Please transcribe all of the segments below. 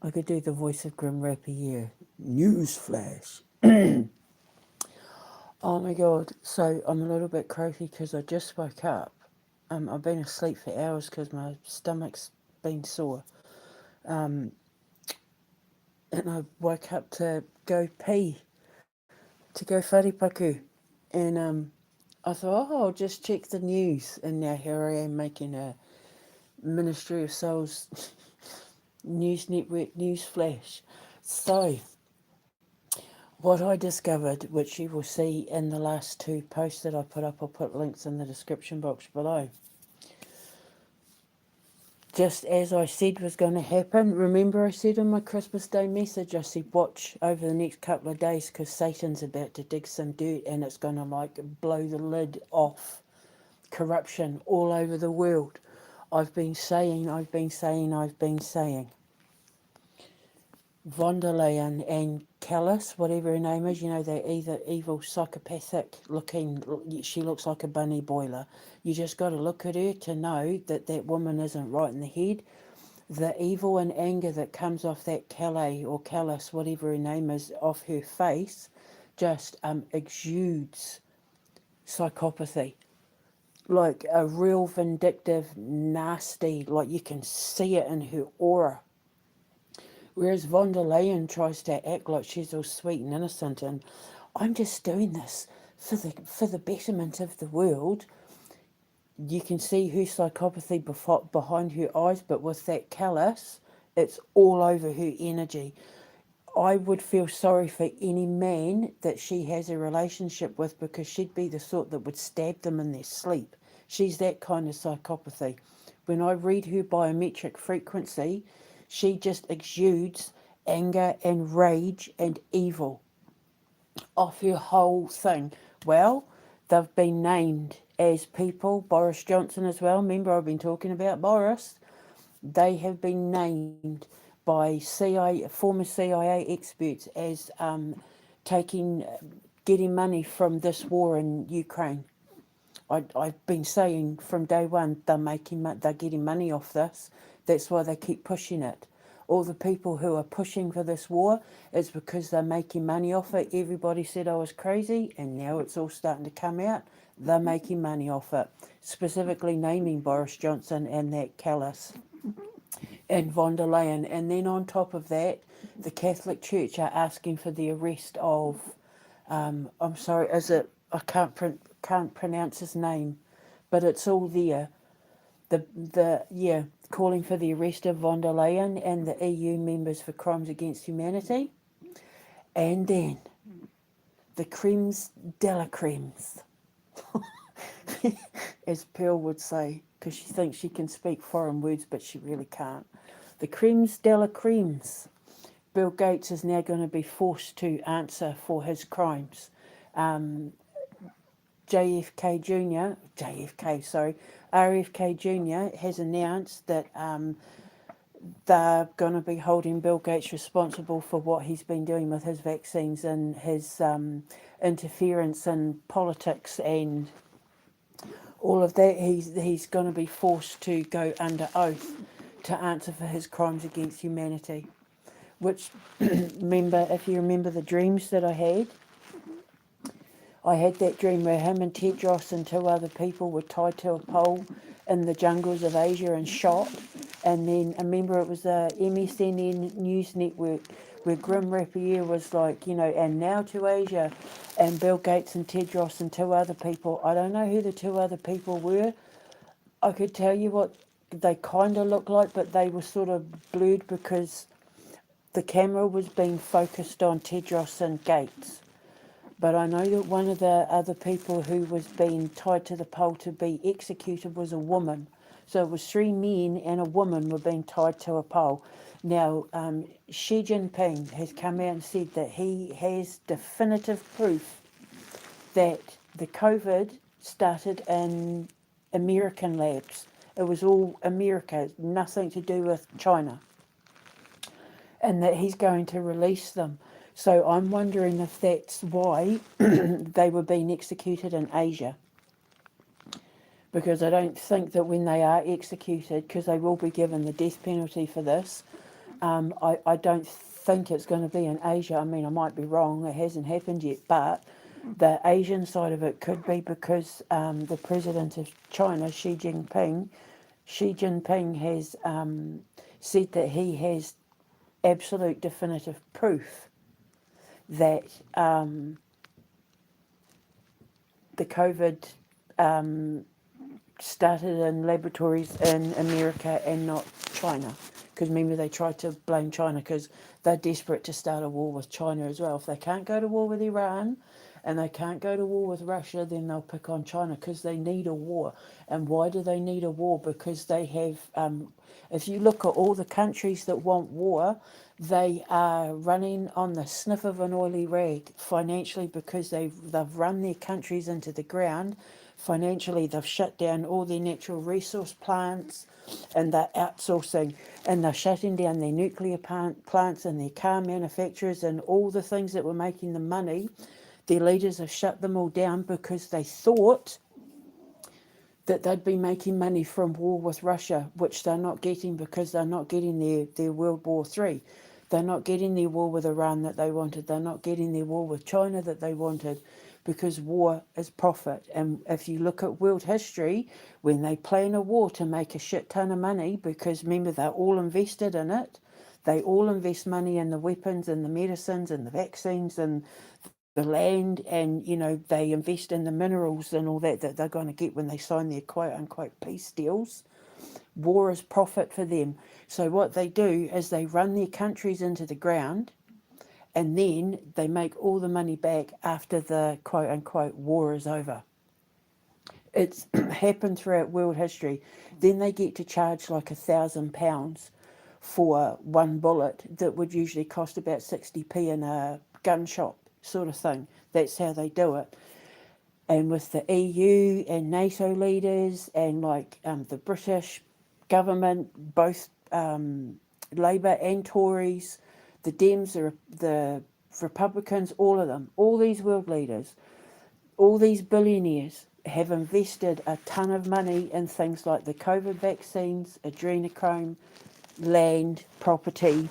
I could do the voice of Grim Reaper. Newsflash. Oh my god, so I'm a little bit croaky because I just woke up. I've been asleep for hours because my stomach's been sore. Um, and I woke up to go pee, to go wharepaku. And I thought, oh, I'll just check the news. And now here I am making a Ministry of Souls News Network news flash. So, what I discovered, which you will see in the last two posts that I put up, I'll put links in the description box below. Just as I said was going to happen, remember I said in my Christmas Day message, I said watch over the next couple of days because Satan's about to dig some dirt and it's going to like blow the lid off corruption all over the world. I've been saying. Von der Leyen and Callis, whatever her name is, they're either evil, psychopathic looking, she looks like a bunny boiler. You just got to look at her to know that that woman isn't right in the head. The evil and anger that comes off that Calais or Callis, whatever her name is, off her face, just exudes psychopathy. Like a real vindictive, nasty, like you can see it in her aura. Whereas von der Leyen tries to act like she's all sweet and innocent and I'm just doing this for the betterment of the world. You can see her psychopathy behind her eyes, but with that callous, it's all over her energy. I would feel sorry for any man that she has a relationship with because she'd be the sort that would stab them in their sleep. She's that kind of psychopathy. When I read her biometric frequency, she just exudes anger and rage and evil off her whole thing. Well, they've been named as people, Boris Johnson as well. Remember, I've been talking about Boris. They have been named by former CIA experts as taking, getting money from this war in Ukraine. I've been saying from day one they're getting money off this. That's why they keep pushing it. All the people who are pushing for this war, it's because they're making money off it. Everybody said I was crazy, and now it's all starting to come out. They're making money off it, specifically naming Boris Johnson and that Callis and von der Leyen. And then on top of that, the Catholic Church are asking for the arrest of, I'm sorry, I can't pronounce his name, but it's all there. Calling for the arrest of von der Leyen and the EU members for crimes against humanity. And then the cremes de la cremes, as Pearl would say, because she thinks she can speak foreign words, but she really can't. The cremes de la cremes. Bill Gates is now going to be forced to answer for his crimes. RFK Jr. has announced that they're going to be holding Bill Gates responsible for what he's been doing with his vaccines and his interference in politics and all of that. He's going to be forced to go under oath to answer for his crimes against humanity. Which, if you remember the dreams that I had that dream where him and Tedros and two other people were tied to a pole in the jungles of Asia and shot. And then I remember it was the MSNN news network where Grim Reaper was like, and now to Asia. And Bill Gates and Tedros and two other people. I don't know who the two other people were. I could tell you what they kind of looked like, but they were sort of blurred because the camera was being focused on Tedros and Gates. But I know that one of the other people who was being tied to the pole to be executed was a woman. So it was 3 men and a woman were being tied to a pole. Now, Xi Jinping has come out and said that he has definitive proof that the COVID started in American labs. It was all America, nothing to do with China. And that he's going to release them. So I'm wondering if that's why they were being executed in Asia. Because I don't think that when they are executed, because they will be given the death penalty for this, I don't think it's going to be in Asia. I mean, I might be wrong. It hasn't happened yet, but the Asian side of it could be because the president of China, Xi Jinping has said that he has absolute definitive proof that the COVID started in laboratories in America and not China. Because remember, they tried to blame China because they're desperate to start a war with China as well. If they can't go to war with Iran and they can't go to war with Russia, then they'll pick on China because they need a war. And why do they need a war? Because they have, if you look at all the countries that want war, they are running on the sniff of an oily rag financially because they've run their countries into the ground. Financially, they've shut down all their natural resource plants and they're outsourcing, and they're shutting down their nuclear plants and their car manufacturers and all the things that were making them money. Their leaders have shut them all down because they thought that they'd be making money from war with Russia, which they're not getting because they're not getting their World War III. They're not getting their war with Iran that they wanted. They're not getting their war with China that they wanted because war is profit. And if you look at world history, when they plan a war to make a shit ton of money, because remember, they're all invested in it, they all invest money in the weapons and the medicines and the vaccines and the land, and they invest in the minerals and all that they're going to get when they sign their quote unquote peace deals. War is profit for them. So what they do is they run their countries into the ground, and then they make all the money back after the quote unquote war is over. It's happened throughout world history. Then they get to charge like £1,000 for one bullet that would usually cost about 60p in a gun shop, sort of thing. That's how they do it. And with the EU and NATO leaders and the British government, both Labour and Tories, the Dems, the Republicans, all of them, all these world leaders, all these billionaires have invested a ton of money in things like the COVID vaccines, adrenochrome, land, property,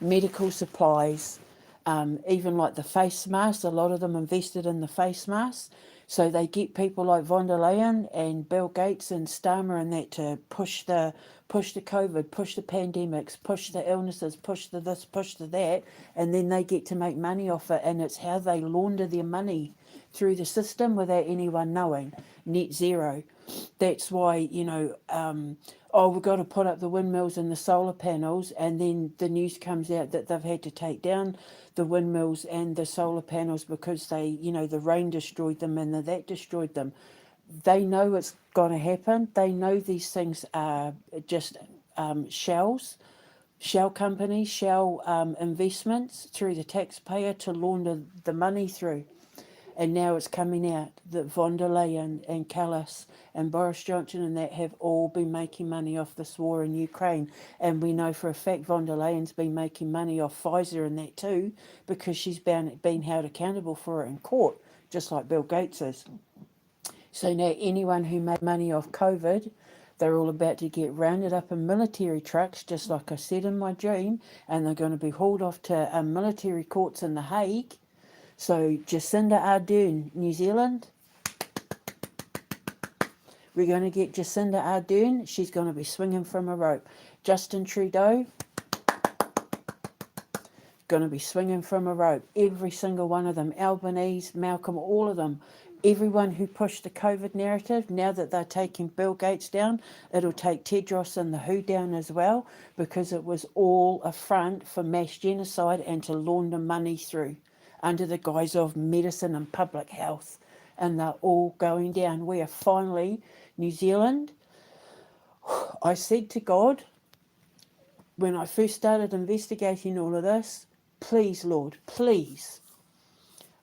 medical supplies, even like the face masks. A lot of them invested in the face masks. So they get people like von der Leyen and Bill Gates and Starmer and that to push the COVID, push the pandemics, push the illnesses, push the this, push the that, and then they get to make money off it. And it's how they launder their money through the system without anyone knowing. Net zero. That's why, we've got to put up the windmills and the solar panels, and then the news comes out that they've had to take down the windmills and the solar panels because they, the rain destroyed them and that destroyed them. They know it's going to happen. They know these things are just shell companies, shell investments through the taxpayer to launder the money through. And now it's coming out that von der Leyen and Callas and Boris Johnson and that have all been making money off this war in Ukraine. And we know for a fact von der Leyen's been making money off Pfizer and that too, because she's been held accountable for it in court, just like Bill Gates is. So now anyone who made money off COVID, they're all about to get rounded up in military trucks, just like I said in my dream, and they're going to be hauled off to military courts in The Hague. So Jacinda Ardern, New Zealand, we're going to get Jacinda Ardern. She's going to be swinging from a rope. Justin Trudeau, going to be swinging from a rope. Every single one of them. Albanese, Malcolm, all of them. Everyone who pushed the COVID narrative, now that they're taking Bill Gates down, it'll take Tedros and the WHO down as well, because it was all a front for mass genocide and to launder money through under the guise of medicine and public health. And they're all going down. We are finally, New Zealand, I said to God, when I first started investigating all of this, please, Lord, please,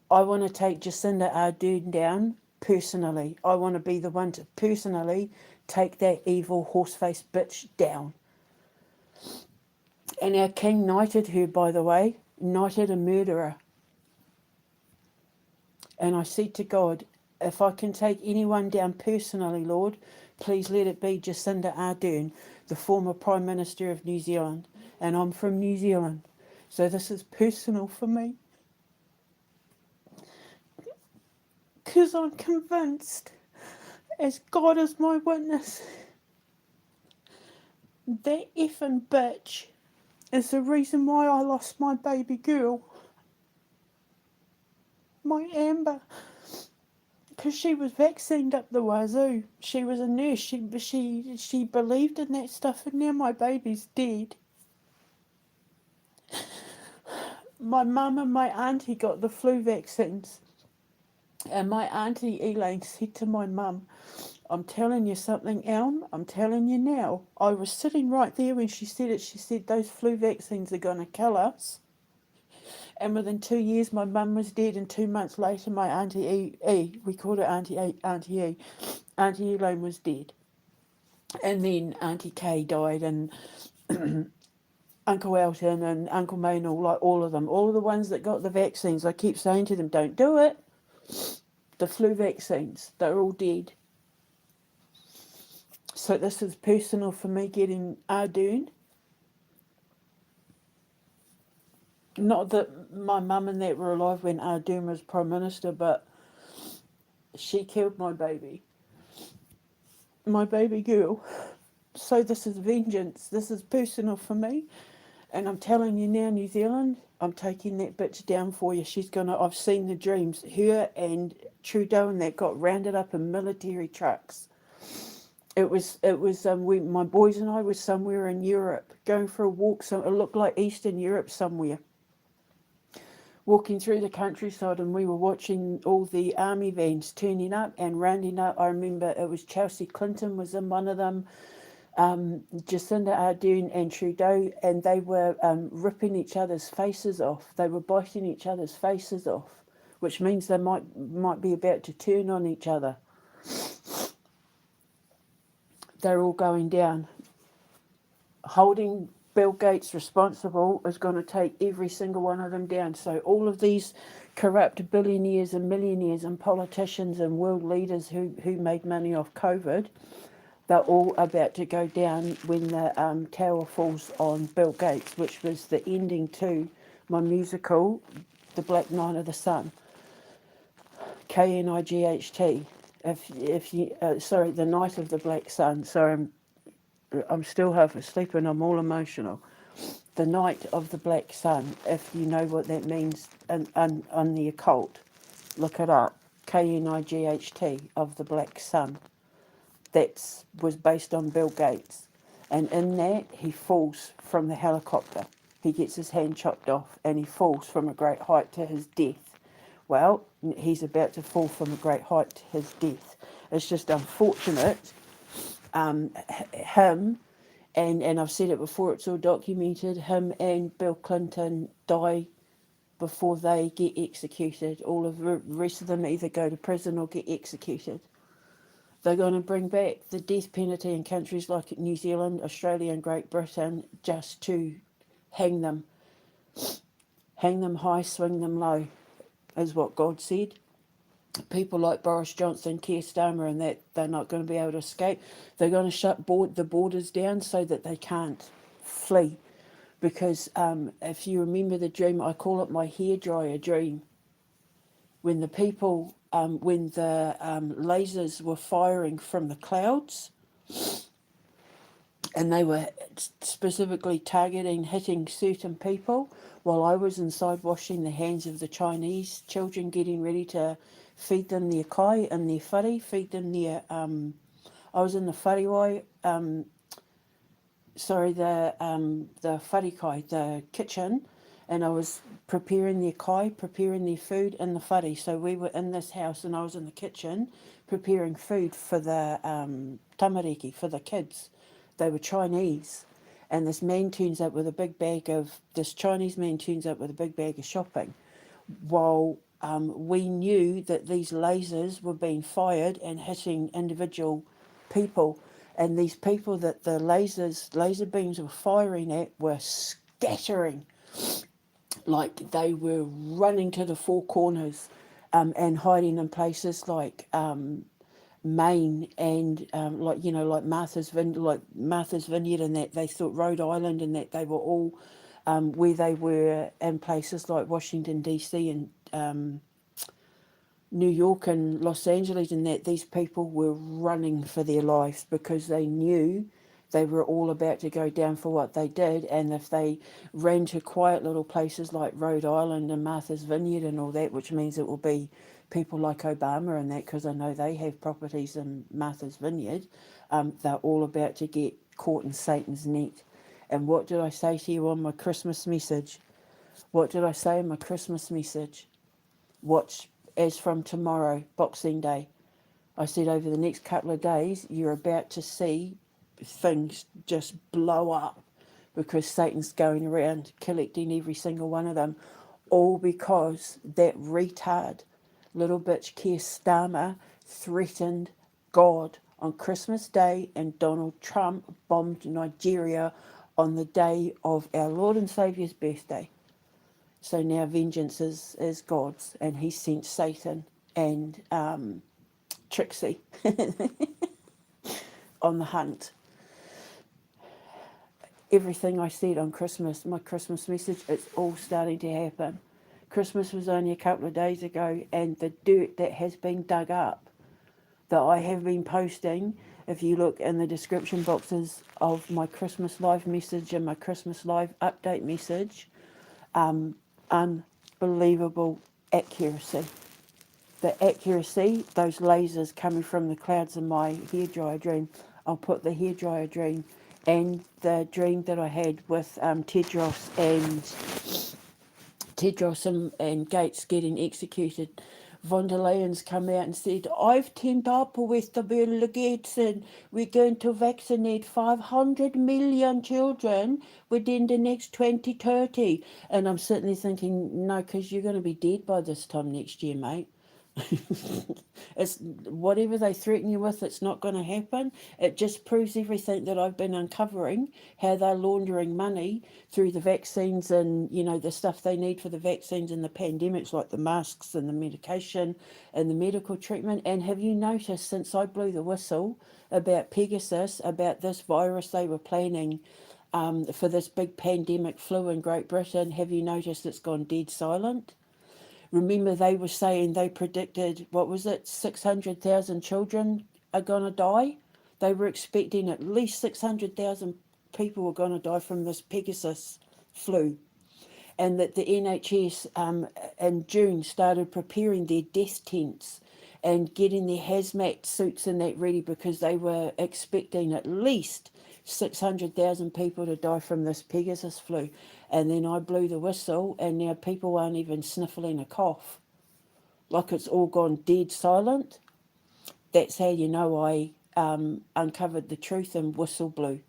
I want to take Jacinda Ardern down personally. I want to be the one to personally take that evil horse-faced bitch down. And our king knighted her, by the way, knighted a murderer. And I said to God, if I can take anyone down personally, Lord, please let it be Jacinda Ardern, the former Prime Minister of New Zealand, and I'm from New Zealand. So this is personal for me. Because I'm convinced, as God is my witness, that effing bitch is the reason why I lost my baby girl, my Amber. Because she was vaccinated up the wazoo. She was a nurse. She believed in that stuff, and now my baby's dead. My mum and my auntie got the flu vaccines, and my auntie Elaine said to my mum, "I'm telling you something, Elm. I'm telling you now." I was sitting right there when she said it. She said, "Those flu vaccines are going to kill us." And within 2 years, my mum was dead, and 2 months later, my Auntie we called her Auntie Elaine was dead. And then Auntie Kay died, and Uncle Elton and Uncle Maynell, like all of them, all of the ones that got the vaccines. I keep saying to them, don't do it. The flu vaccines, they're all dead. So this is personal for me getting Ardern. Not that my mum and that were alive when Ardern was Prime Minister, but she killed my baby girl. So this is vengeance. This is personal for me. And I'm telling you now, New Zealand, I'm taking that bitch down for you. I've seen the dreams. Her and Trudeau and that got rounded up in military trucks. It was my boys and I were somewhere in Europe, going for a walk. So it looked like Eastern Europe somewhere. Walking through the countryside, and we were watching all the army vans turning up and rounding up. I remember it was Chelsea Clinton was in one of them, Jacinda Ardern and Trudeau, and they were ripping each other's faces off. They were biting each other's faces off, which means they might be about to turn on each other. They're all going down. Holding Bill Gates responsible is going to take every single one of them down. So all of these corrupt billionaires and millionaires and politicians and world leaders who made money off COVID, they're all about to go down when the tower falls on Bill Gates, which was the ending to my musical, The Black Knight of the Sun. Knight. If you sorry, the Night of the Black Sun. Sorry, I'm still half asleep and I'm all emotional. The Night of the Black Sun. If you know what that means on the occult, look it up. Knight of the Black Sun. That was based on Bill Gates. And in that, he falls from the helicopter. He gets his hand chopped off and he falls from a great height to his death. Well, he's about to fall from a great height to his death. It's just unfortunate. Him, and I've said it before, it's all documented, him and Bill Clinton die before they get executed. All of the rest of them either go to prison or get executed. They're going to bring back the death penalty in countries like New Zealand, Australia and Great Britain just to hang them. Hang them high, swing them low, is what God said. People like Boris Johnson, Keir Starmer and that, they're not going to be able to escape. They're going to shut the borders down so that they can't flee. Because if you remember the dream, I call it my hairdryer dream. When the people, when the lasers were firing from the clouds, and they were specifically hitting certain people, while I was inside washing the hands of the Chinese children, getting ready to feed them their kai and their whare, feed them their, I was in the whare, the whare kai, the kitchen, and I was preparing their kai, preparing their food in the whare. So we were in this house and I was in the kitchen preparing food for the tamariki, for the kids. They were Chinese. And this Chinese man turns up with a big bag of shopping. While we knew that these lasers were being fired and hitting individual people. And these people that the laser beams were firing at were scattering. Like they were running to the four corners and hiding in places like Maine and like Martha's Vineyard and that, they thought Rhode Island and that, they were all where they were in places like Washington DC and New York and Los Angeles and that, these people were running for their lives because they knew they were all about to go down for what they did. And if they ran to quiet little places like Rhode Island and Martha's Vineyard and all that, which means it will be people like Obama and that, because I know they have properties in Martha's Vineyard, they're all about to get caught in Satan's net. And what did I say to you on my Christmas message? What did I say in my Christmas message? Watch as from tomorrow, Boxing Day. I said over the next couple of days, you're about to see things just blow up because Satan's going around collecting every single one of them, all because that retard, little bitch Keir Starmer, threatened God on Christmas Day, and Donald Trump bombed Nigeria on the day of our Lord and Saviour's birthday. So now vengeance is God's, and he sent Satan and Trixie on the hunt. Everything I said on Christmas, my Christmas message, it's all starting to happen. Christmas was only a couple of days ago, and the dirt that has been dug up that I have been posting, if you look in the description boxes of my Christmas Live message and my Christmas Live update message, unbelievable accuracy. The accuracy, those lasers coming from the clouds in my hairdryer dream. I'll put the hairdryer dream and the dream that I had with Tedros and Gates getting executed. Von der Leyen's come out and said, I've teamed up with the Bill Gates and we're going to vaccinate 500 million children within the next 2030. And I'm sitting there thinking, no, because you're going to be dead by this time next year, mate. It's whatever they threaten you with, it's not going to happen. It just proves everything that I've been uncovering, how they're laundering money through the vaccines and the stuff they need for the vaccines and the pandemics, like the masks and the medication and the medical treatment. And have you noticed, since I blew the whistle about Pegasus, about this virus they were planning for this big pandemic flu in Great Britain, have you noticed it's gone dead silent? Remember, they were saying, they predicted, 600,000 children are going to die? They were expecting at least 600,000 people were going to die from this Pegasus flu. And that the NHS in June started preparing their death tents and getting their hazmat suits and that ready, because they were expecting at least 600,000 people to die from this Pegasus flu. And then I blew the whistle, and now people aren't even sniffling a cough. Like it's all gone dead silent. That's how you know I uncovered the truth and whistle blew.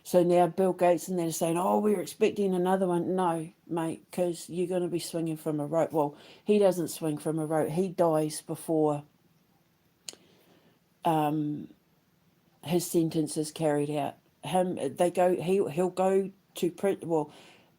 So now Bill Gates and they're saying, oh, we're expecting another one. No, mate, because you're going to be swinging from a rope. Well, he doesn't swing from a rope. He dies before his sentence is carried out. He'll go to prison. Well,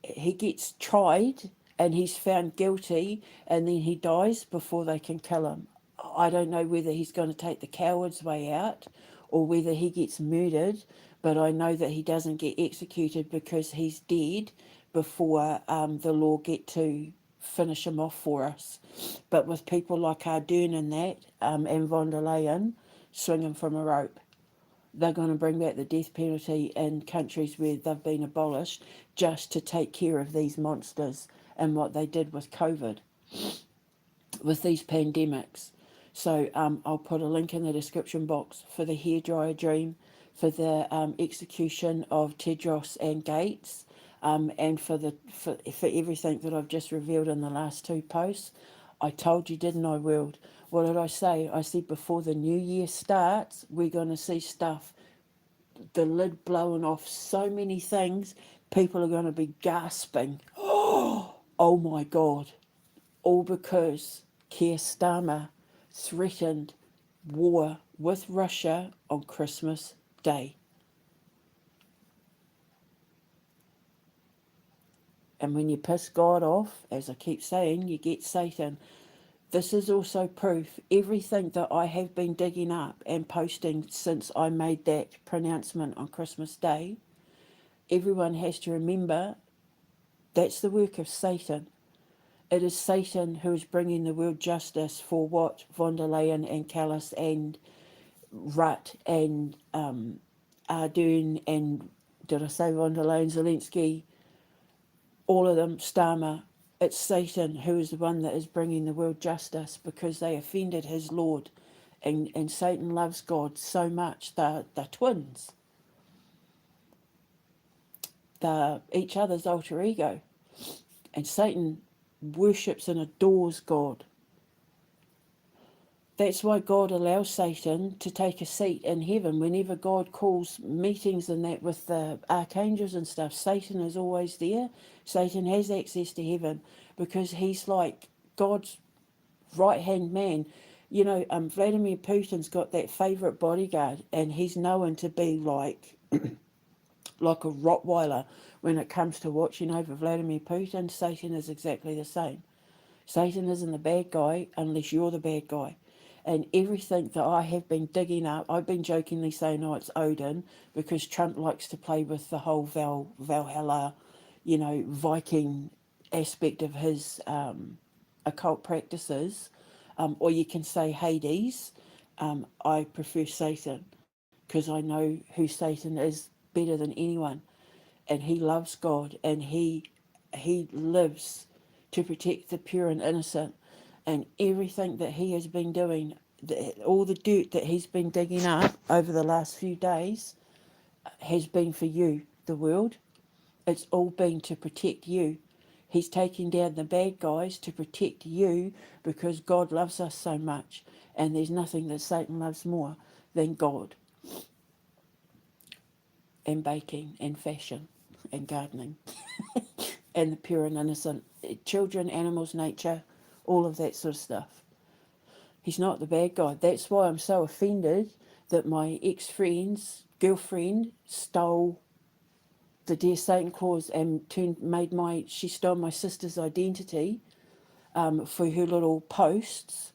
he gets tried and he's found guilty, and then he dies before they can kill him. I don't know whether he's going to take the coward's way out or whether he gets murdered, but I know that he doesn't get executed because he's dead before the law get to finish him off for us. But with people like Ardern and that, and von der Leyen swinging from a rope, they're going to bring back the death penalty in countries where they've been abolished just to take care of these monsters and what they did with COVID, with these pandemics. So I'll put a link in the description box for the hairdryer dream, for the execution of Tedros and Gates, and for everything that I've just revealed in the last two posts. I told you, didn't I, world? What did I say? I said before the new year starts, we're going to see stuff, the lid blowing off so many things, people are going to be gasping. Oh my God. All because Keir Starmer threatened war with Russia on Christmas Day. And when you piss God off, as I keep saying, you get Satan. this is also proof. Everything that I have been digging up and posting since I made that pronouncement on Christmas Day, everyone has to remember that's the work of Satan. It is Satan who is bringing the world justice for what von der Leyen and Callas and Rutt and Ardern and, did I say von der Leyen, Zelensky, all of them, Starmer. It's Satan who is the one that is bringing the world justice because they offended his Lord. And Satan loves God so much. They're twins. They're each other's alter ego. And Satan worships and adores God. That's why God allows Satan to take a seat in heaven. Whenever God calls meetings and that with the archangels and stuff, Satan is always there. Satan has access to heaven because he's like God's right-hand man. You know, Vladimir Putin's got that favourite bodyguard, and he's known to be like a Rottweiler when it comes to watching over Vladimir Putin. Satan is exactly the same. Satan isn't the bad guy unless you're the bad guy. And everything that I have been digging up, I've been jokingly saying, oh, it's Odin, because Trump likes to play with the whole Valhalla, you know, Viking aspect of his occult practices. Or you can say Hades. I prefer Satan because I know who Satan is better than anyone. And he loves God, and he lives to protect the pure and innocent. And everything that he has been doing, all the dirt that he's been digging up over the last few days, has been for you, the world. It's all been to protect you. He's taking down the bad guys to protect you because God loves us so much. And there's nothing that Satan loves more than God, and baking and fashion and gardening and the pure and innocent children, animals, nature, all of that sort of stuff. He's not the bad guy. That's why I'm so offended that my ex-friend's girlfriend stole the Dear Satan clause and she stole my sister's identity for her little posts.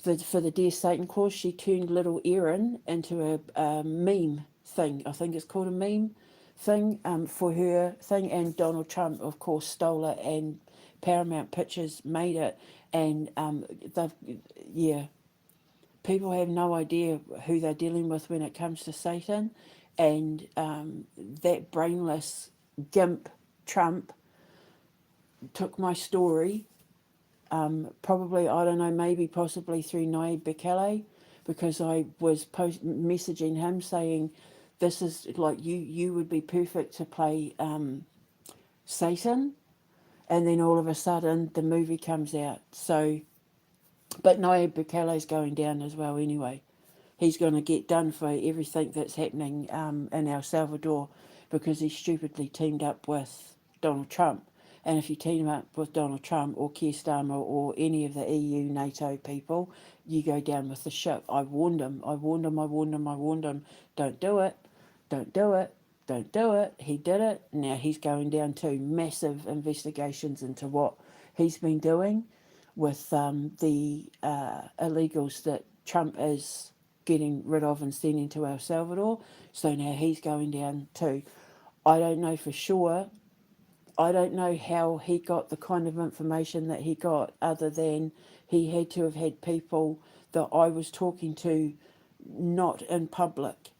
For the Dear Satan clause, she turned little Erin into a meme thing. I think it's called a meme thing for her thing. And Donald Trump, of course, stole it, and Paramount Pictures made it. And people have no idea who they're dealing with when it comes to Satan. And that brainless gimp Trump took my story, probably, I don't know, maybe possibly through Nayib Bukele, because I was messaging him saying, this is like, you would be perfect to play Satan. And then all of a sudden the movie comes out. So, but Nayib Bukele's going down as well anyway. He's going to get done for everything that's happening in El Salvador because he stupidly teamed up with Donald Trump. And if you team up with Donald Trump or Keir Starmer or any of the EU, NATO people, you go down with the ship. I warned him. Don't do it. Don't do it. Don't do it. He did it. Now he's going down to massive investigations into what he's been doing with the illegals that Trump is getting rid of and sending to El Salvador. So now he's going down too. I don't know for sure. I don't know how he got the kind of information that he got, other than he had to have had people that I was talking to not in public.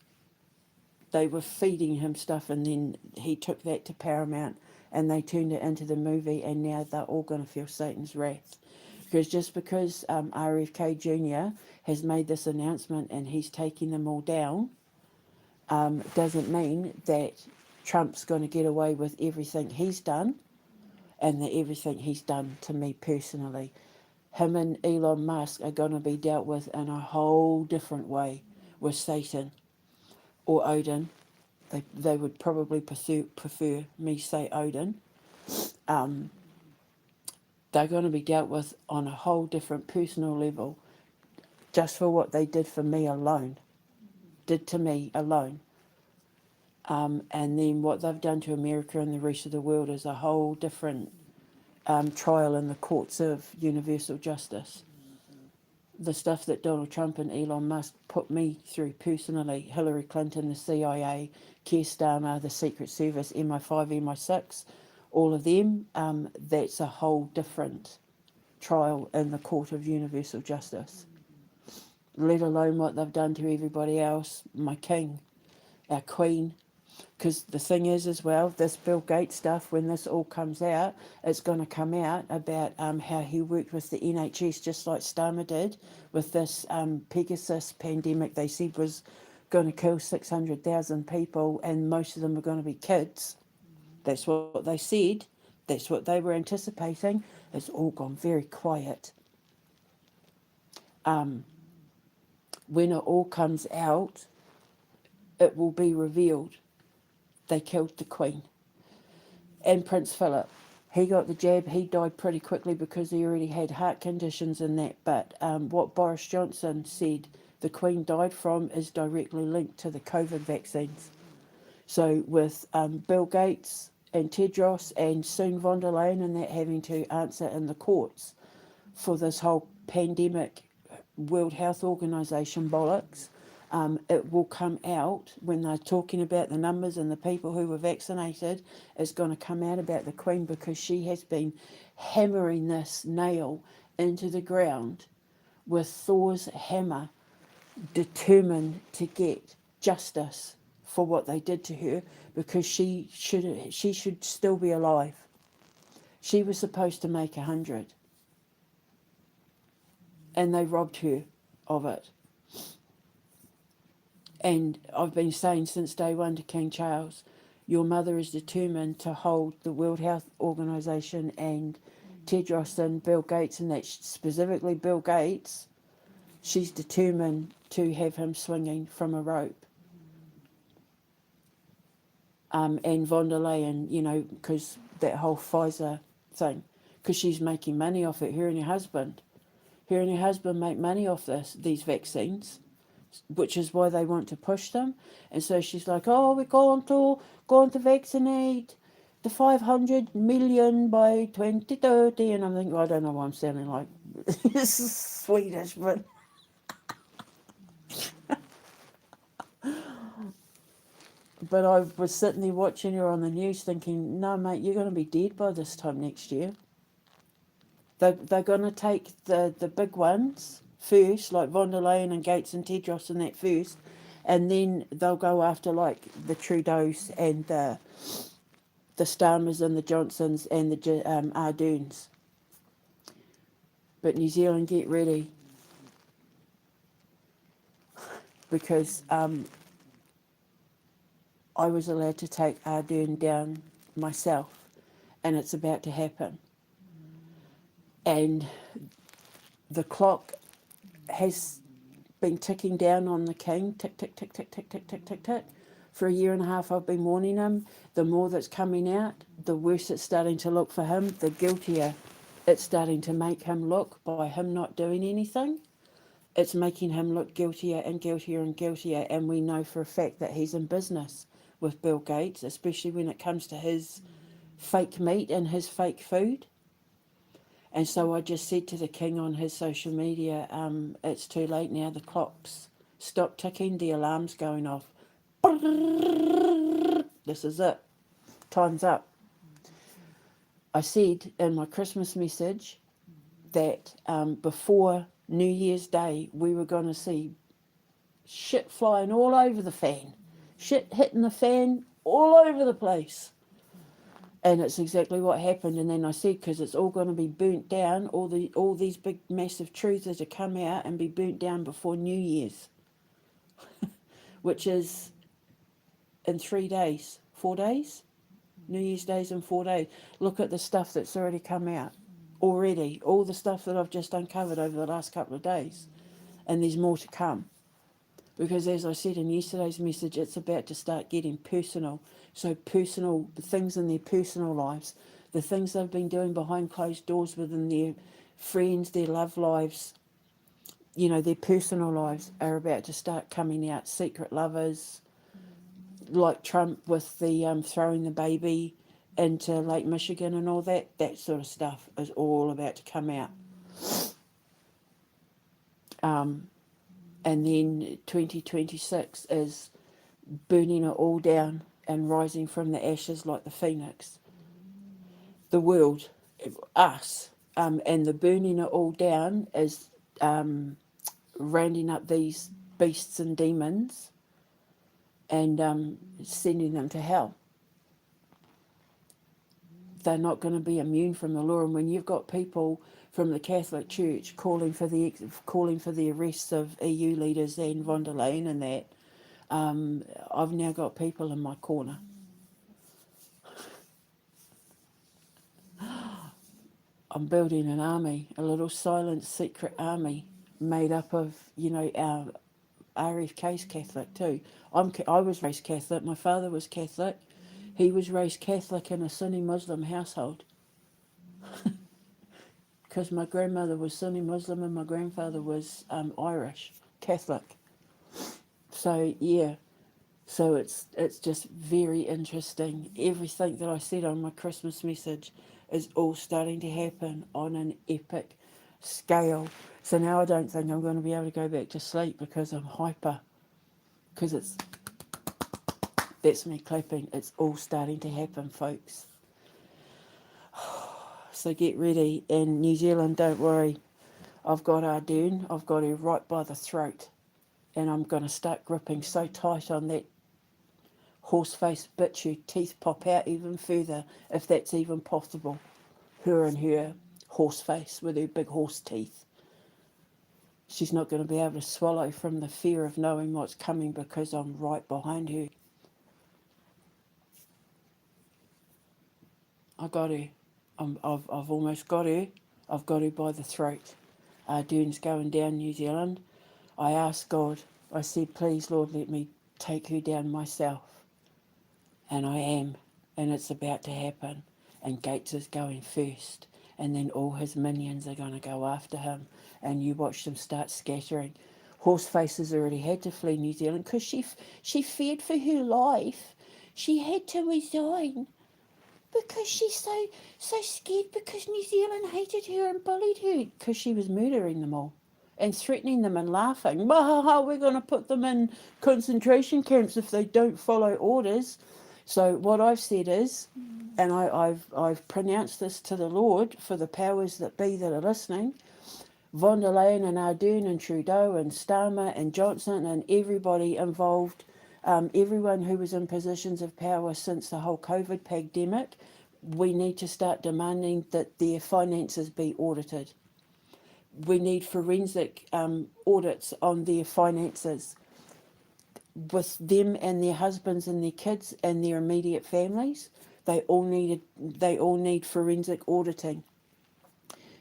They were feeding him stuff, and then he took that to Paramount and they turned it into the movie, and now they're all going to feel Satan's wrath. Because just because RFK Jr. has made this announcement and he's taking them all down, doesn't mean that Trump's going to get away with everything he's done, and everything he's done to me personally. Him and Elon Musk are going to be dealt with in a whole different way with Satan or Odin. They would probably prefer me say Odin. They're going to be dealt with on a whole different personal level, just for what they did for me alone. Did to me alone. And then what they've done to America and the rest of the world is a whole different trial in the courts of universal justice. The stuff that Donald Trump and Elon Musk put me through personally, Hillary Clinton, the CIA, Keir Starmer, the Secret Service, MI5, MI6, all of them, that's a whole different trial in the court of universal justice. Let alone what they've done to everybody else, my king, our queen. Because the thing is as well, this Bill Gates stuff, when this all comes out, it's going to come out about how he worked with the NHS just like Starmer did with this Pegasus pandemic they said was going to kill 600,000 people and most of them are going to be kids. That's what they said. That's what they were anticipating. It's all gone very quiet. When it all comes out, it will be revealed. They killed the Queen. And Prince Philip, he got the jab. He died pretty quickly because he already had heart conditions and that. But what Boris Johnson said the Queen died from is directly linked to the COVID vaccines. So with Bill Gates and Tedros and soon von der Leyen and that having to answer in the courts for this whole pandemic World Health Organization bollocks, it will come out when they're talking about the numbers and the people who were vaccinated. It's going to come out about the Queen because she has been hammering this nail into the ground with Thor's hammer, determined to get justice for what they did to her because she should still be alive. She was supposed to make 100 and they robbed her of it. And I've been saying since day one to King Charles, your mother is determined to hold the World Health Organization and Tedros and Bill Gates, and that specifically Bill Gates, she's determined to have him swinging from a rope. And von der Leyen, you know, because that whole Pfizer thing, because she's making money off it, her and her husband. Her and her husband make money off these vaccines, which is why they want to push them. And so she's like, oh, we're going to vaccinate the 500 million by 2030. And I'm thinking, well, I don't know why I'm sounding like this is Swedish, but but I was sitting there watching her on the news thinking, no, mate, you're going to be dead by this time next year. They're going to take the big ones first, like von der Leyen and Gates and Tedros and that first, and then they'll go after like the Trudeaus and the Starmers and the Johnsons and the Arderns. But New Zealand, get ready, because I was allowed to take Ardern down myself, and it's about to happen. And the clock has been ticking down on the king, tick, tick, tick, tick, tick, tick, tick, tick, tick. For a year and a half I've been warning him. The more that's coming out, the worse it's starting to look for him, the guiltier it's starting to make him look by him not doing anything. It's making him look guiltier and guiltier and guiltier, and we know for a fact that he's in business with Bill Gates, especially when it comes to his fake meat and his fake food. And so I just said to the king on his social media, it's too late now, the clock's stopped ticking, the alarm's going off. This is it. Time's up. I said in my Christmas message that before New Year's Day, we were going to see shit flying all over the fan. Shit hitting the fan all over the place. And it's exactly what happened. And then I said, because it's all going to be burnt down, all these big massive trees are to come out and be burnt down before New Year's, which is in 3 days, 4 days, New Year's Day's in 4 days. Look at the stuff that's already come out already, all the stuff that I've just uncovered over the last couple of days, and there's more to come. Because as I said in yesterday's message, it's about to start getting personal. So personal, the things in their personal lives, the things they've been doing behind closed doors within their friends, their love lives, you know, their personal lives are about to start coming out. Secret lovers, like Trump with the throwing the baby into Lake Michigan and all that, that sort of stuff is all about to come out. And then 2026 is burning it all down and rising from the ashes like the phoenix. The world, us, and the burning it all down is rounding up these beasts and demons and sending them to hell. They're not going to be immune from the law. And when you've got people from the Catholic Church calling for the arrests of EU leaders and von der Leyen and that, I've now got people in my corner. I'm building an army, a little silent secret army made up of, our RFK's Catholic too. I was raised Catholic. My father was Catholic. He was raised Catholic in a Sunni Muslim household. Because my grandmother was Sunni Muslim and my grandfather was Irish Catholic. So yeah, so it's just very interesting. Everything that I said on my Christmas message is all starting to happen on an epic scale. So now I don't think I'm going to be able to go back to sleep because I'm hyper. Because that's me clapping. It's all starting to happen, folks. So get ready. And New Zealand, don't worry. I've got Ardern. I've got her right by the throat. And I'm going to start gripping so tight on that horse-faced bitch her teeth pop out even further, if that's even possible. Her and her horse face with her big horse teeth. She's not going to be able to swallow from the fear of knowing what's coming because I'm right behind her. I got her. I've almost got her. I've got her by the throat. Ardern's going down, New Zealand. I asked God, I said, please, Lord, let me take her down myself. And I am. And it's about to happen. And Gates is going first. And then all his minions are going to go after him. And you watch them start scattering. Horsefaces already had to flee New Zealand because she feared for her life. She had to resign because she's so scared because New Zealand hated her and bullied her because she was murdering them all and threatening them and laughing. We're going to put them in concentration camps if they don't follow orders. So what I've said is, and I've pronounced this to the Lord for the powers that be that are listening, von der Leyen and Ardern and Trudeau and Starmer and Johnson and everybody involved, everyone who was in positions of power since the whole COVID pandemic, we need to start demanding that their finances be audited. We need forensic audits on their finances with them and their husbands and their kids and their immediate families. They all need forensic auditing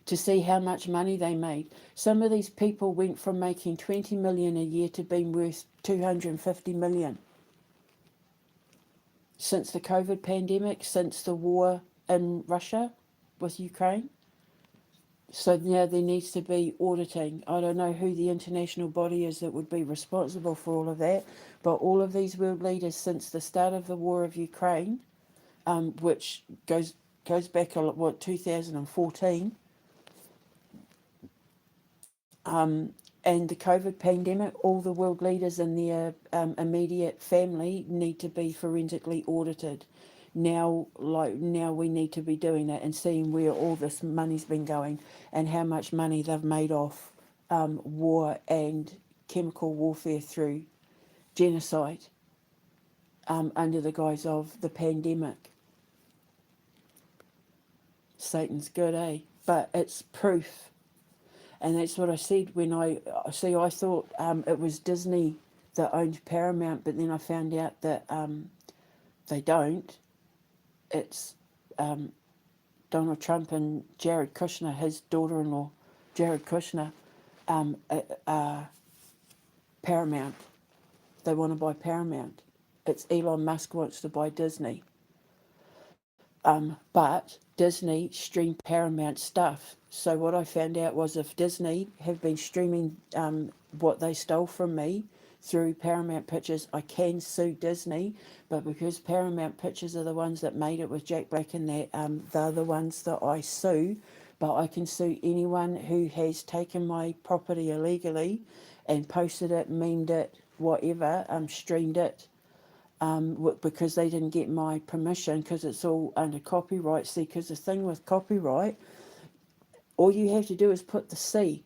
to see how much money they made. Some of these people went from making 20 million a year to being worth 250 million. Since the COVID pandemic, since the war in Russia with Ukraine. So now there needs to be auditing. I don't know who the international body is that would be responsible for all of that, but all of these world leaders since the start of the war of Ukraine, which goes back a lot, 2014, and the COVID pandemic, all the world leaders and their immediate family need to be forensically audited. Now we need to be doing that and seeing where all this money's been going and how much money they've made off war and chemical warfare through genocide under the guise of the pandemic. Satan's good, eh? But it's proof. And that's what I said when I thought it was Disney that owned Paramount, but then I found out that they don't. It's Donald Trump and Jared Kushner, his daughter-in-law, Jared Kushner, Paramount. They want to buy Paramount. It's Elon Musk wants to buy Disney. But Disney streamed Paramount stuff. So what I found out was if Disney have been streaming what they stole from me, through Paramount Pictures. I can sue Disney, but because Paramount Pictures are the ones that made it with Jack Black and that, they're the ones that I sue. But I can sue anyone who has taken my property illegally and posted it, memed it, whatever, streamed it, because they didn't get my permission, because it's all under copyright. See, because the thing with copyright, all you have to do is put the C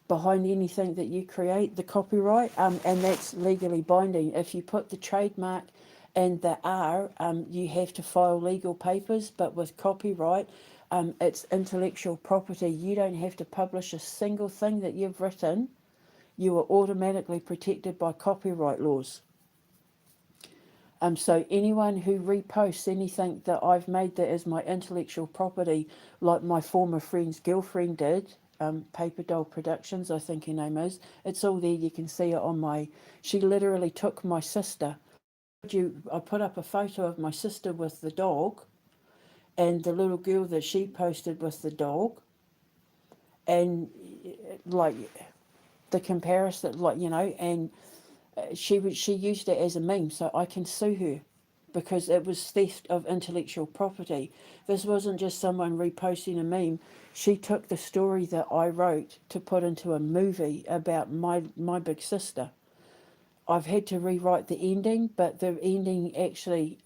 behind anything that you create, the copyright, and that's legally binding. If you put the trademark and the R, you have to file legal papers, but with copyright, it's intellectual property. You don't have to publish a single thing that you've written. You are automatically protected by copyright laws. So anyone who reposts anything that I've made that is my intellectual property, like my former friend's girlfriend did, Paper Doll Productions, I think her name is. It's all there. You can see it on my. She literally took my sister. I put up a photo of my sister with the dog, and the little girl that she posted with the dog, and like the comparison, and she used it as a meme, so I can sue her because it was theft of intellectual property. This wasn't just someone reposting a meme. She took the story that I wrote to put into a movie about my big sister. I've had to rewrite the ending, but the ending actually,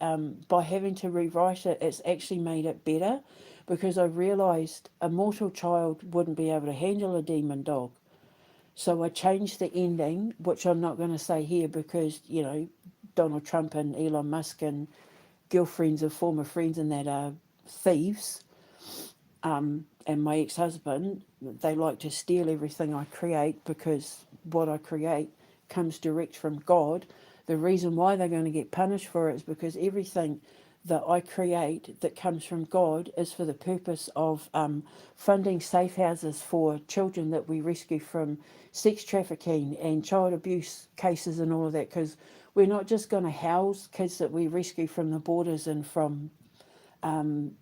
by having to rewrite it, it's actually made it better, because I realised a mortal child wouldn't be able to handle a demon dog. So I changed the ending, which I'm not going to say here because, Donald Trump and Elon Musk and girlfriends of former friends and that are thieves. And my ex-husband, they like to steal everything I create, because what I create comes direct from God. The reason why they're going to get punished for it is because everything that I create that comes from God is for the purpose of funding safe houses for children that we rescue from sex trafficking and child abuse cases and all of that, because we're not just going to house kids that we rescue from the borders and from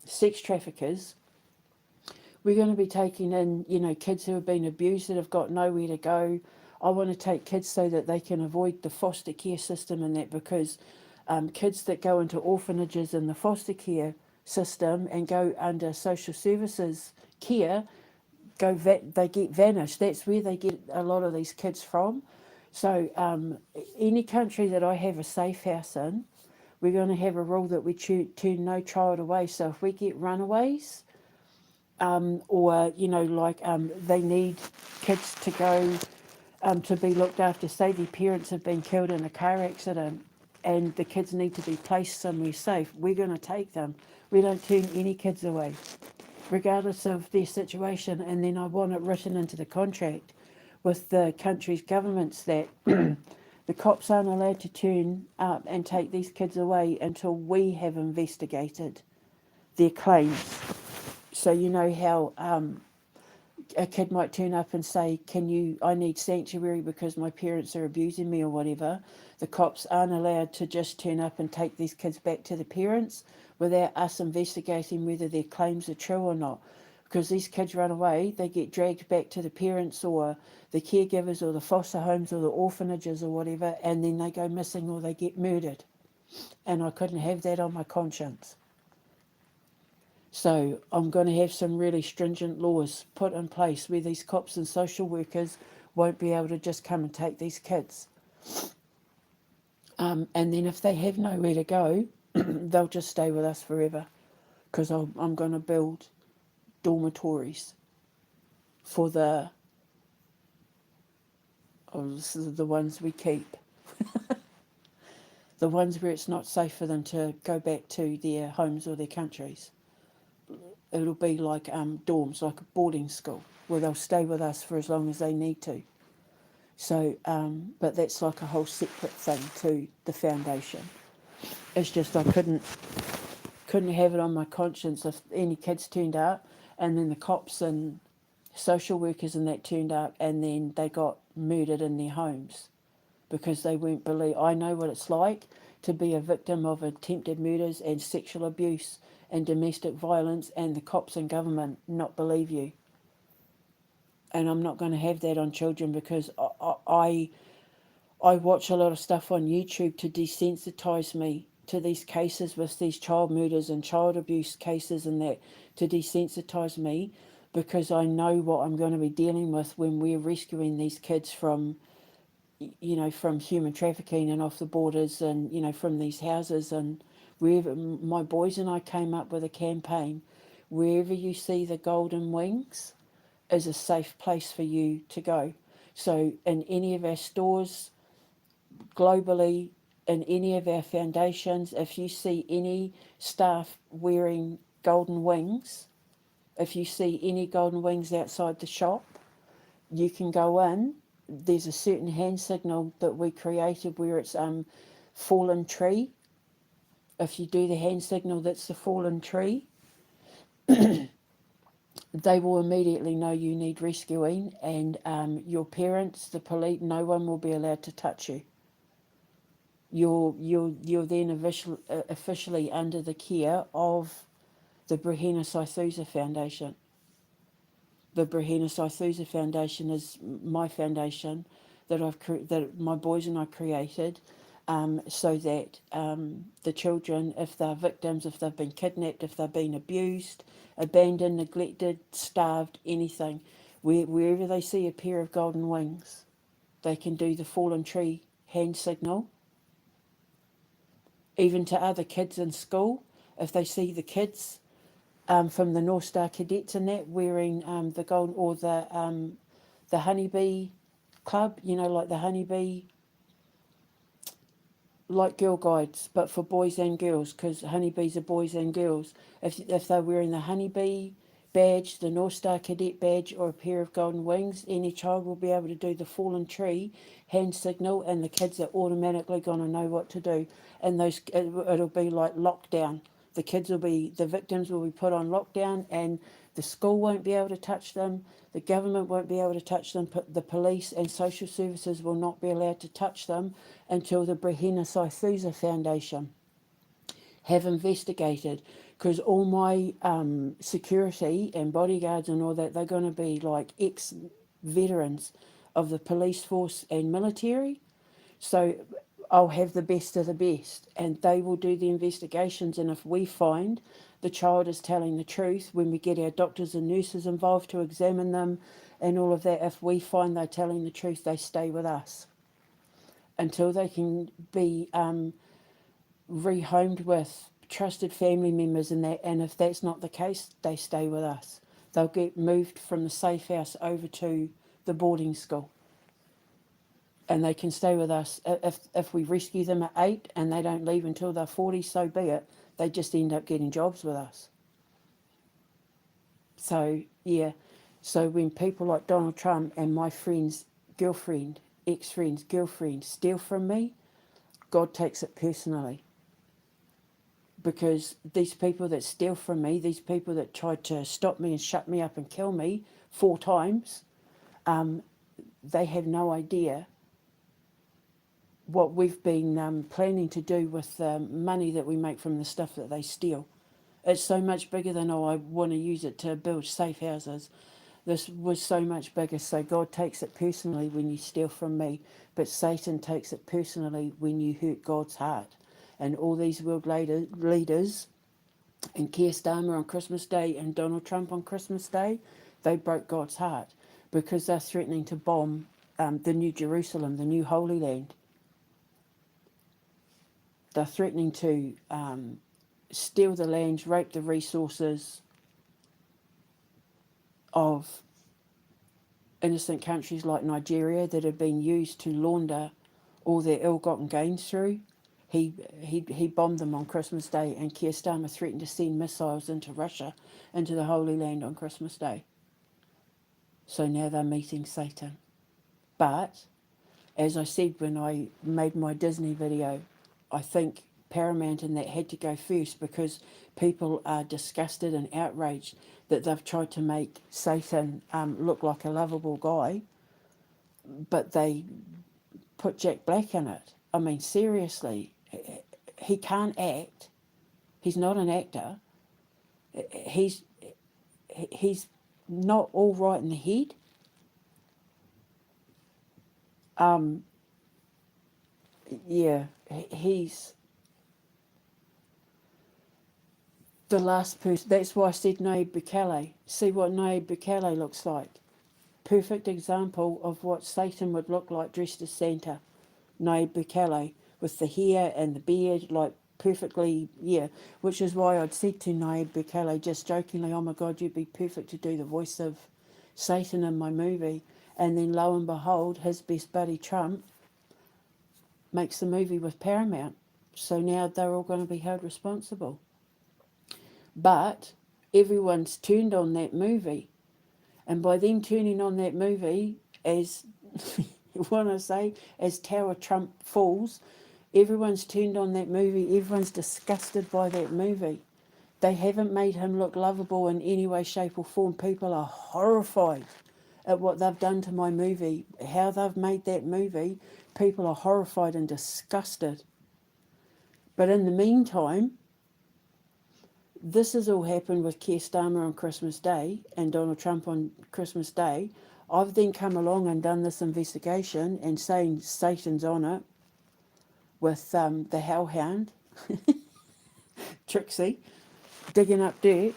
sex traffickers. We're going to be taking in, kids who have been abused that have got nowhere to go. I want to take kids so that they can avoid the foster care system and that, because kids that go into orphanages in the foster care system and go under social services care, they get vanished. That's where they get a lot of these kids from. So any country that I have a safe house in, we're going to have a rule that we turn no child away. So if we get runaways, or they need kids to go to be looked after, say their parents have been killed in a car accident and the kids need to be placed somewhere safe, we're going to take them. We don't turn any kids away, regardless of their situation. And then I want it written into the contract with the country's governments that the cops aren't allowed to turn up and take these kids away until we have investigated their claims. So you know how a kid might turn up and say, I need sanctuary because my parents are abusing me or whatever. The cops aren't allowed to just turn up and take these kids back to the parents without us investigating whether their claims are true or not. Because these kids run away, they get dragged back to the parents or the caregivers or the foster homes or the orphanages or whatever, and then they go missing or they get murdered. And I couldn't have that on my conscience. So I'm going to have some really stringent laws put in place where these cops and social workers won't be able to just come and take these kids. And then if they have nowhere to go, they'll just stay with us forever, because I'm going to build dormitories for the ones we keep. The ones where it's not safe for them to go back to their homes or their countries. It'll be like dorms, like a boarding school, where they'll stay with us for as long as they need to. So, but that's like a whole separate thing to the foundation. It's just I couldn't have it on my conscience if any kids turned up and then the cops and social workers and that turned up and then they got murdered in their homes because they weren't believed. I know what it's like to be a victim of attempted murders and sexual abuse and domestic violence, and the cops and government not believe you. And I'm not going to have that on children, because I watch a lot of stuff on YouTube to desensitize me to these cases with these child murders and child abuse cases and that, to desensitize me, because I know what I'm going to be dealing with when we're rescuing these kids from, from human trafficking and off the borders and, from these houses. And wherever, my boys and I came up with a campaign, wherever you see the golden wings is a safe place for you to go. So in any of our stores globally, in any of our foundations, if you see any staff wearing golden wings, if you see any golden wings outside the shop, you can go in. There's a certain hand signal that we created where it's fallen tree. If you do the hand signal that's the fallen tree, they will immediately know you need rescuing, and your parents, the police, no one will be allowed to touch you. You're then officially under the care of the Brehena Saithusa Foundation. The Brehena Saithusa Foundation is my foundation that that my boys and I created, so that the children, if they're victims, if they've been kidnapped, if they've been abused, abandoned, neglected, starved, anything, wherever they see a pair of golden wings, they can do the fallen tree hand signal. Even to other kids in school, if they see the kids from the North Star Cadets and that wearing the gold, or the honeybee club, like the honeybee, like Girl Guides, but for boys and girls, because honeybees are boys and girls. If they're wearing the honeybee badge, the North Star Cadet badge, or a pair of golden wings, any child will be able to do the fallen tree hand signal, and the kids are automatically going to know what to do. And it'll be like lockdown. The victims will be put on lockdown, and the school won't be able to touch them, the government won't be able to touch them, the police and social services will not be allowed to touch them until the Brehena Saithusa Foundation have investigated. Because all my security and bodyguards and all that, they're going to be like ex-veterans of the police force and military. So I'll have the best of the best, and they will do the investigations. And if we find the child is telling the truth, when we get our doctors and nurses involved to examine them and all of that, if we find they're telling the truth, they stay with us until they can be rehomed with trusted family members and that. And if that's not the case, they stay with us. They'll get moved from the safe house over to the boarding school, and they can stay with us. If we rescue them at 8 and they don't leave until they're 40, so be it. They just end up getting jobs with us. So, yeah. So when people like Donald Trump and my friend's girlfriend, ex-friend's girlfriend, steal from me, God takes it personally. Because these people that steal from me, these people that tried to stop me and shut me up and kill me 4 times, they have no idea what we've been planning to do with the money that we make from the stuff that they steal. It's so much bigger than, I want to use it to build safe houses. This was so much bigger. So God takes it personally when you steal from me, but Satan takes it personally when you hurt God's heart. And all these world leaders, and Keir Starmer on Christmas Day and Donald Trump on Christmas Day, they broke God's heart because they're threatening to bomb the New Jerusalem, the New Holy Land. They're threatening to steal the lands, rape the resources of innocent countries like Nigeria that have been used to launder all their ill-gotten gains through. He bombed them on Christmas Day, and Keir Starmer threatened to send missiles into Russia, into the Holy Land on Christmas Day. So now they're meeting Satan. But, as I said when I made my Disney video, I think Paramount and that had to go first, because people are disgusted and outraged that they've tried to make Satan look like a lovable guy, but they put Jack Black in it. I mean, seriously, he can't act. He's not an actor. He's not all right in the head. yeah, he's the last person. That's why I said Nayib Bukele. See what Nayib Bukele looks like. Perfect example of what Satan would look like dressed as Santa. Nayib Bukele, with the hair and the beard, like perfectly, yeah. Which is why I'd said to Nayib Bukele just jokingly, "Oh my God, you'd be perfect to do the voice of Satan in my movie." And then lo and behold, his best buddy Trump makes the movie with Paramount. So now they're all going to be held responsible. But everyone's turned on that movie. And by them turning on that movie, as what I say, as Tower Trump falls, everyone's turned on that movie. Everyone's disgusted by that movie. They haven't made him look lovable in any way, shape, or form. People are horrified at what they've done to my movie, how they've made that movie. People are horrified and disgusted. But in the meantime, this has all happened with Keir Starmer on Christmas Day and Donald Trump on Christmas Day. I've then come along and done this investigation and saying Satan's on it with the hellhound, Trixie, digging up dirt,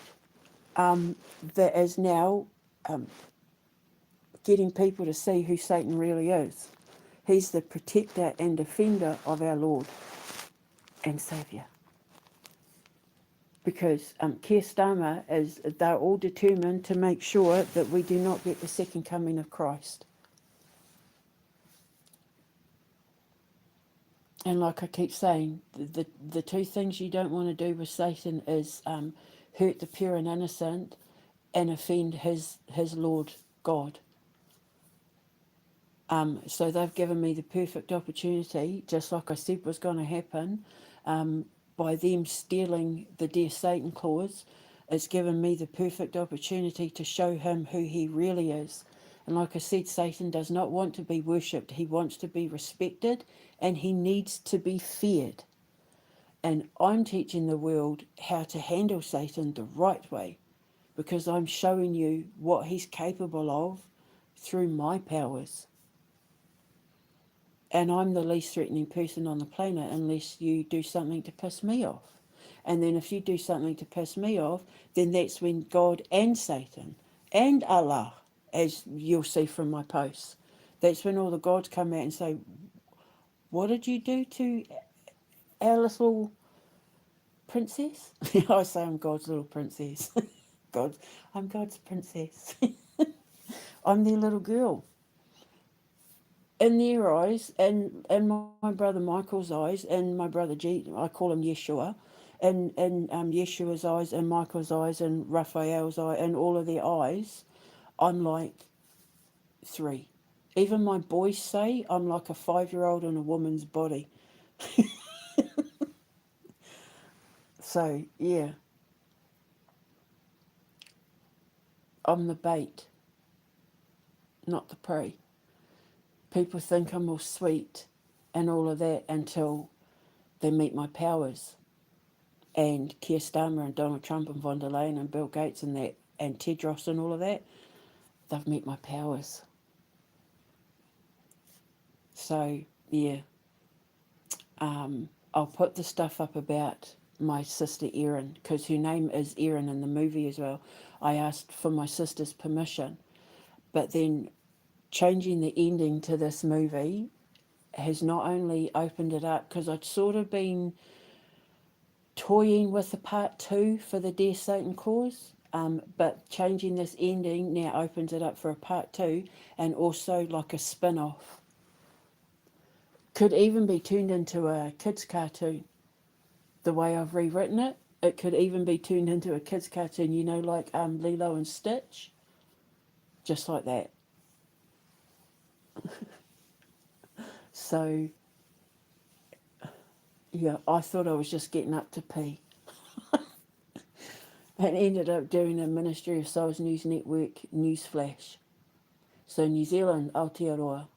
that is now getting people to see who Satan really is. He's the protector and defender of our Lord and Saviour. Because Keir Starmer they're all determined to make sure that we do not get the second coming of Christ. And like I keep saying, the two things you don't want to do with Satan is hurt the pure and innocent and offend his Lord God. So they've given me the perfect opportunity, just like I said was going to happen, by them stealing the Dear Satan clause. It's given me the perfect opportunity to show him who he really is. And like I said, Satan does not want to be worshipped. He wants to be respected and he needs to be feared. And I'm teaching the world how to handle Satan the right way because I'm showing you what he's capable of through my powers. And I'm the least threatening person on the planet unless you do something to piss me off. And then if you do something to piss me off, then that's when God and Satan and Allah, as you'll see from my posts, that's when all the gods come out and say, what did you do to our little princess? I say I'm God's little princess. I'm God's princess. I'm their little girl. In their eyes, and my brother Michael's eyes, and my brother I call him Yeshua, and Yeshua's eyes, and Michael's eyes, and Raphael's eye, and all of their eyes, I'm like 3. Even my boys say I'm like a 5-year-old in a woman's body. So, yeah, I'm the bait, not the prey. People think I'm all sweet and all of that until they meet my powers. And Keir Starmer and Donald Trump and von der Leyen and Bill Gates and that and Tedros and all of that, they've met my powers. So, yeah, I'll put the stuff up about my sister Erin, because her name is Erin in the movie as well. I asked for my sister's permission, but then changing the ending to this movie has not only opened it up, because I'd sort of been toying with the part 2 for the Dear Satan cause, but changing this ending now opens it up for a part 2 and also like a spin-off. Could even be turned into a kids cartoon. The way I've rewritten it, it could even be turned into a kids cartoon, you know, like Lilo and Stitch. Just like that. So, yeah, I thought I was just getting up to pee. And ended up doing a Ministry of Souls News Network Newsflash. So New Zealand, Aotearoa.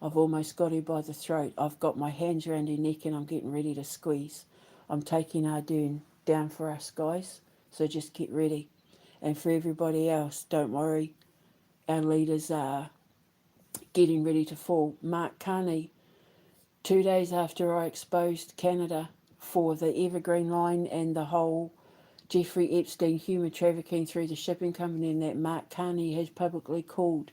I've almost got her by the throat. I've got my hands around her neck and I'm getting ready to squeeze. I'm taking Ardern down for us, guys. So just get ready. And for everybody else, don't worry. Our leaders are getting ready to fall. Mark Carney 2 days after I exposed Canada for the Evergreen Line and the whole Jeffrey Epstein human trafficking through the shipping company, and that Mark Carney has publicly called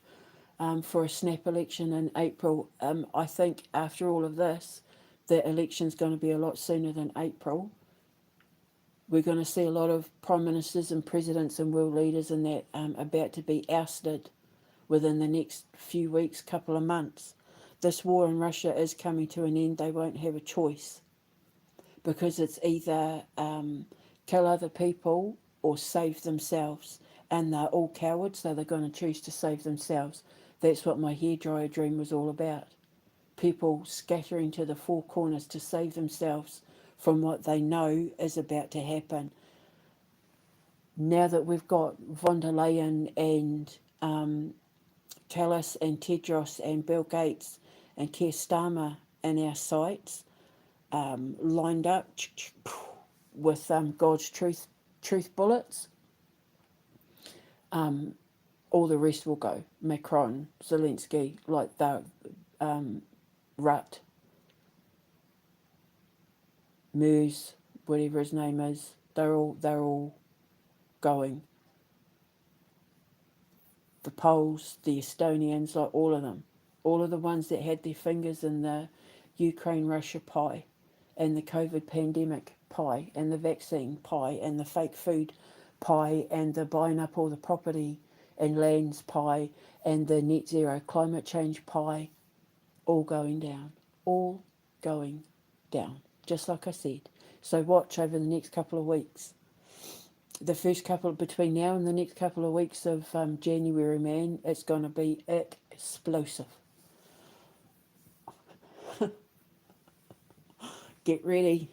for a snap election in April. I think after all of this, the election's going to be a lot sooner than April. We're going to see a lot of prime ministers and presidents and world leaders and that about to be ousted within the next few weeks, couple of months. This war in Russia is coming to an end. They won't have a choice because it's either kill other people or save themselves. And they're all cowards, so they're going to choose to save themselves. That's what my hairdryer dream was all about. People scattering to the four corners to save themselves from what they know is about to happen. Now that we've got von der Leyen and Tedros and Tedros and Bill Gates and Keir Starmer in our sights, lined up with God's truth bullets, all the rest will go. Macron, Zelensky, like the Rutt, Mers, whatever his name is, they're all going. The Poles, the Estonians, like all of them. All of the ones that had their fingers in the Ukraine-Russia pie and the COVID pandemic pie and the vaccine pie and the fake food pie and the buying up all the property and lands pie and the net zero climate change pie, all going down. All going down, just like I said. So watch over the next couple of weeks. The first couple, between now and the next couple of weeks of January, man, it's going to be explosive. Get ready.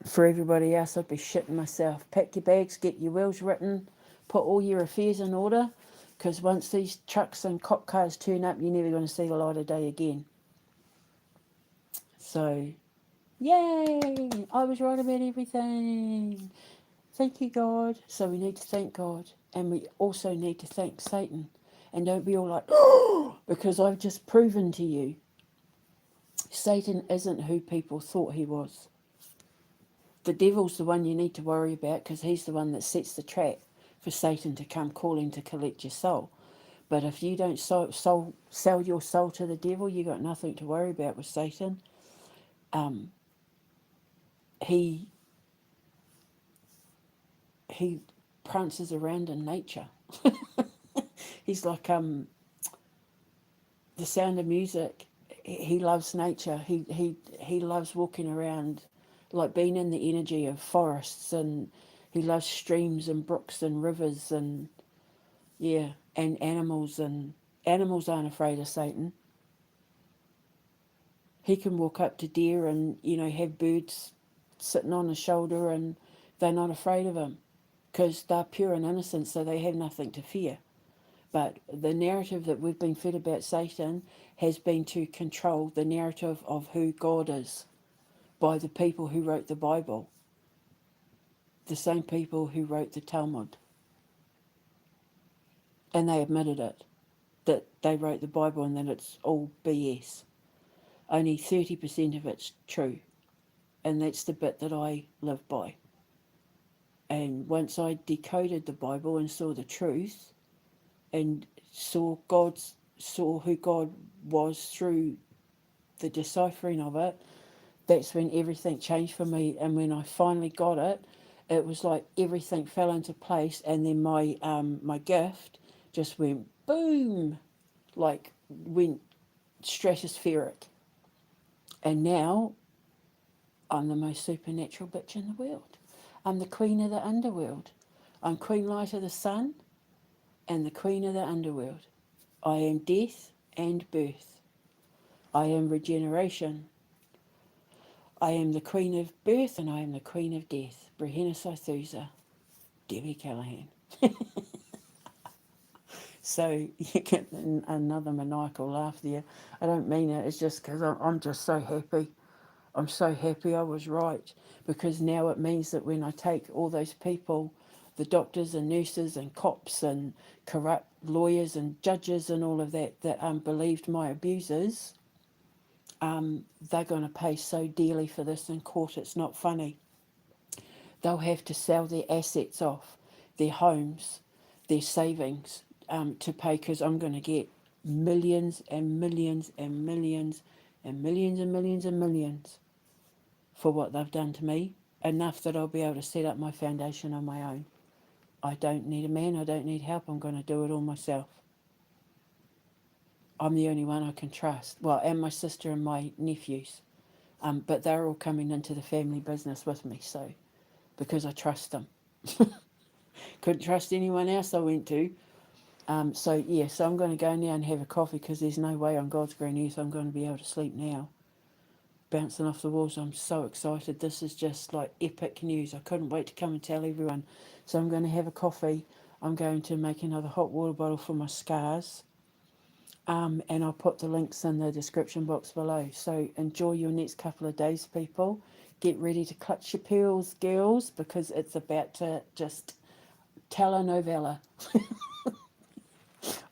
For everybody else, I'd be shitting myself. Pack your bags, get your wills written, put all your affairs in order, because once these trucks and cop cars turn up, you're never going to see the light of day again. So, yay! I was right about everything. Thank you, God. So we need to thank God. And we also need to thank Satan. And don't be all like, oh, because I've just proven to you, Satan isn't who people thought he was. The devil's the one you need to worry about because he's the one that sets the trap for Satan to come calling to collect your soul. But if you don't sell your soul to the devil, you got nothing to worry about with Satan. He prances around in nature. He's like The Sound of Music. He loves nature. He loves walking around, like being in the energy of forests, and he loves streams and brooks and rivers and and animals, and animals aren't afraid of Satan. He can walk up to deer and have birds sitting on his shoulder and they're not afraid of him because they're pure and innocent, so they have nothing to fear. But the narrative that we've been fed about Satan has been to control the narrative of who God is by the people who wrote the Bible, the same people who wrote the Talmud. And they admitted it, that they wrote the Bible and that it's all BS. Only 30% of it's true. And that's the bit that I live by. And once I decoded the Bible and saw the truth and saw who God was through the deciphering of it, that's when everything changed for me. And when I finally got it, it was like everything fell into place, and then my gift just went boom, like went stratospheric. And now I'm the most supernatural bitch in the world. I'm the queen of the underworld. I'm Queen Light of the Sun and the queen of the underworld. I am death and birth. I am regeneration. I am the queen of birth and I am the queen of death. Brehena Saithusa, Debbie Callahan. So you get another maniacal laugh there. I don't mean it. It's just because I'm just so happy. I'm so happy I was right, because now it means that when I take all those people, the doctors and nurses and cops and corrupt lawyers and judges and all of that believed my abusers, they're going to pay so dearly for this in court, it's not funny. They'll have to sell their assets off, their homes, their savings, to pay, because I'm going to get millions and millions and millions and millions and millions and millions for what they've done to me. Enough that I'll be able to set up my foundation on my own. I don't need a man, I don't need help, I'm going to do it all myself. I'm the only one I can trust. Well, and my sister and my nephews. But they're all coming into the family business with me, so because I trust them. Couldn't trust anyone else I went to. So I'm going to go now and have a coffee, because there's no way on God's green earth I'm going to be able to sleep now. Bouncing off the walls, I'm so excited. This is just like epic news. I couldn't wait to come and tell everyone. So I'm going to have a coffee. I'm going to make another hot water bottle for my scars. And I'll put the links in the description box below. So enjoy your next couple of days, people. Get ready to clutch your pearls, girls, because it's about to just telenovela.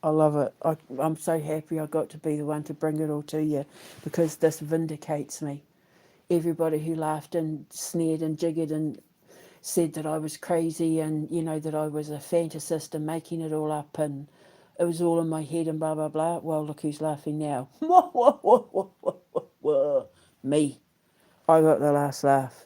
I love it. I'm so happy I got to be the one to bring it all to you, because this vindicates me. Everybody who laughed and sneered and jiggered and said that I was crazy, and, that I was a fantasist and making it all up, and it was all in my head and blah, blah, blah. Well, look who's laughing now. Me. I got the last laugh.